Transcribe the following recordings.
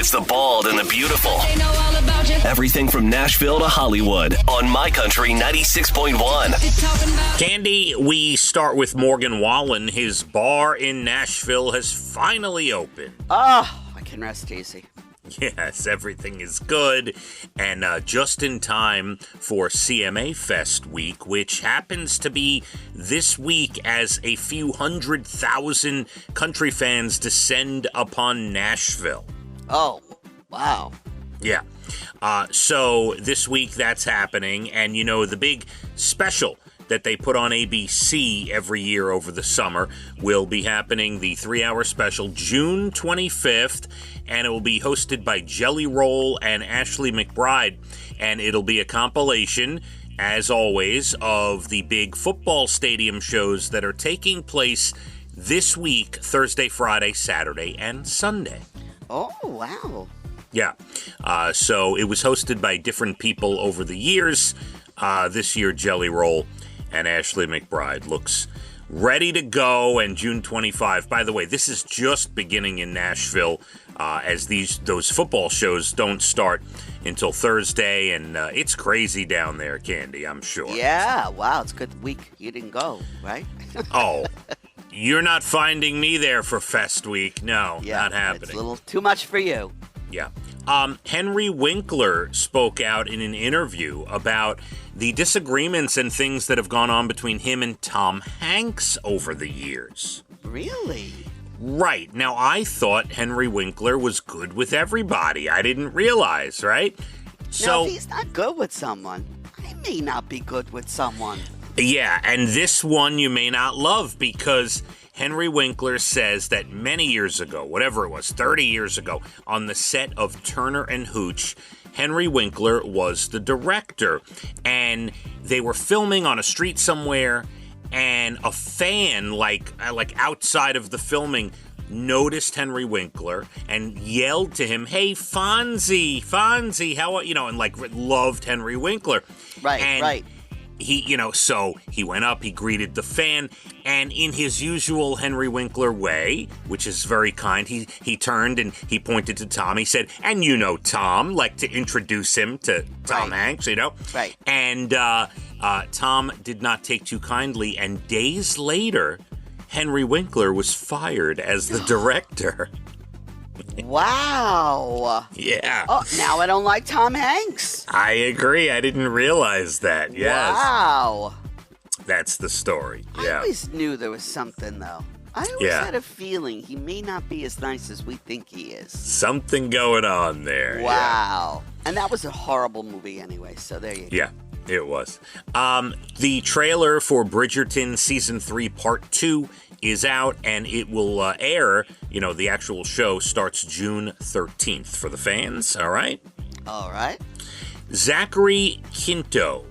It's the bald and the beautiful. Everything from Nashville to Hollywood on My Country 96.1. Cande, we start with Morgan Wallen. His bar in Nashville has finally opened. Oh, I can rest easy. Yes, everything is good, and just in time for CMA Fest week, which happens to be this week as a few 100,000 country fans descend upon Nashville. Oh, wow. Yeah. So this week that's happening, and you know, the big special that they put on ABC every year over the summer will be happening, the 3-hour special, June 25th, and it will be hosted by Jelly Roll and Ashley McBryde, and it'll be a compilation, as always, of the big football stadium shows that are taking place this week, Thursday, Friday, Saturday, and Sunday. Oh, wow. Yeah. So it was hosted by different people over the years. This year, Jelly Roll and Ashley McBryde looks ready to go, and June 25. By the way, this is just beginning in Nashville, as those football shows don't start until Thursday, and it's crazy down there, Cande, I'm sure. Yeah, wow, it's a good week. You didn't go, right? Oh, you're not finding me there for Fest Week. No, Yeah, not happening. it's a little too much for you. Yeah. Henry Winkler spoke out in an interview about the disagreements and things that have gone on between him and Tom Hanks over the years. Really? Right. Now, I thought Henry Winkler was good with everybody. I didn't realize, right? Now, if he's not good with someone, I may not be good with someone. Yeah, and this one you may not love because Henry Winkler says that many years ago, whatever it was, 30 years ago, on the set of Turner and Hooch, Henry Winkler was the director, and they were filming on a street somewhere, and a fan, like outside of the filming, noticed Henry Winkler and yelled to him, "Hey, Fonzie, how are you?" And loved Henry Winkler. Right. So he went up, he greeted the fan, and in his usual Henry Winkler way, which is very kind, he turned and he pointed to Tom. He said, "And you know Tom," to introduce him to Tom Hanks, Right. And Tom did not take too kindly, and days later, Henry Winkler was fired as the director. Wow. Yeah. Oh, now I don't like Tom Hanks. I agree. I didn't realize that. Yes. Wow. That's the story. I Yeah. always knew there was something, though. I always had a feeling he may not be as nice as we think he is. Something going on there. Wow. And that was a horrible movie anyway, so there you go. Yeah, it was. The trailer for Bridgerton Season 3 Part 2 is out, and it will air, the actual show starts June 13th for the fans, all right? All right. Zachary Quinto,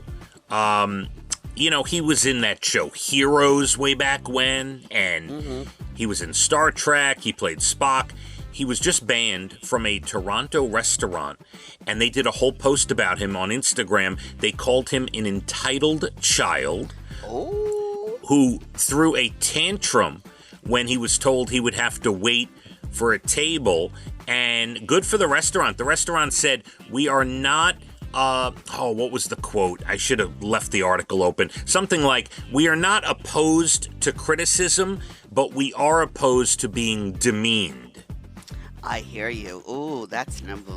he was in that show Heroes way back when, and he was in Star Trek, he played Spock. He was just banned from a Toronto restaurant, and they did a whole post about him on Instagram. They called him an entitled child. Oh. Who threw a tantrum when he was told he would have to wait for a table. And good for the restaurant. The restaurant said, "We are not," what was the quote? I should have left the article open. Something like, "We are not opposed to criticism, but we are opposed to being demeaned." I hear you. Ooh, that's number.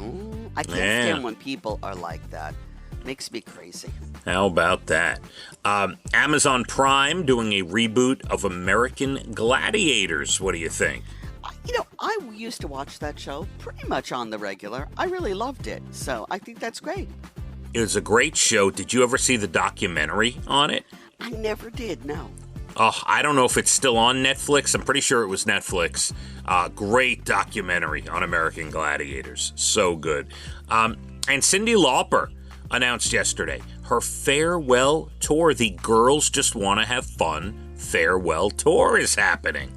I can't stand when people are like that. Makes me crazy. How about that? Amazon Prime doing a reboot of American Gladiators. What do you think? I used to watch that show pretty much on the regular. I really loved it, so I think that's great. It was a great show. Did you ever see the documentary on it? I never did, no. Oh, I don't know if it's still on Netflix. I'm pretty sure it was Netflix. Great documentary on American Gladiators. So good. And Cyndi Lauper announced yesterday her farewell tour. The Girls Just Want to Have Fun farewell tour is happening.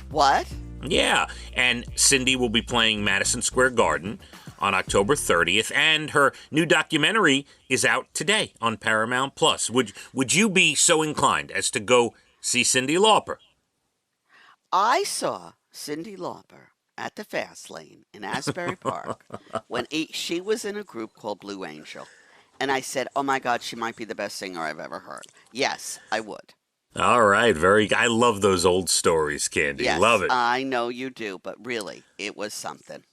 What? Yeah, and Cyndi will be playing Madison Square Garden on October 30th, and her new documentary is out today on Paramount Plus. Would you be so inclined as to go see Cyndi Lauper? I saw Cyndi Lauper at the Fast Lane in Asbury Park when she was in a group called Blue Angel. And I said, oh my God, she might be the best singer I've ever heard. Yes, I would. All right, I love those old stories, Cande. Yes, Love it. I know you do, but really, it was something.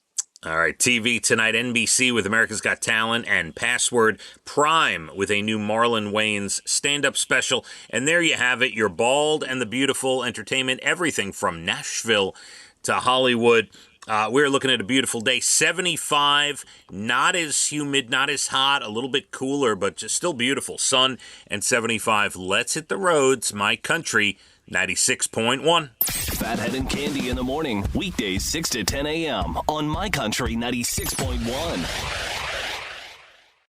All right, TV tonight, NBC with America's Got Talent and Password, Prime with a new Marlon Wayans stand-up special. And there you have it, your bald and the beautiful entertainment, everything from Nashville to Hollywood. We're looking at a beautiful day, 75, not as humid, not as hot, a little bit cooler, but just still beautiful. Sun and 75. Let's hit the roads, my country, 96.1. Phathead and Cande in the morning, weekdays 6 to 10 a.m. on My Country 96.1.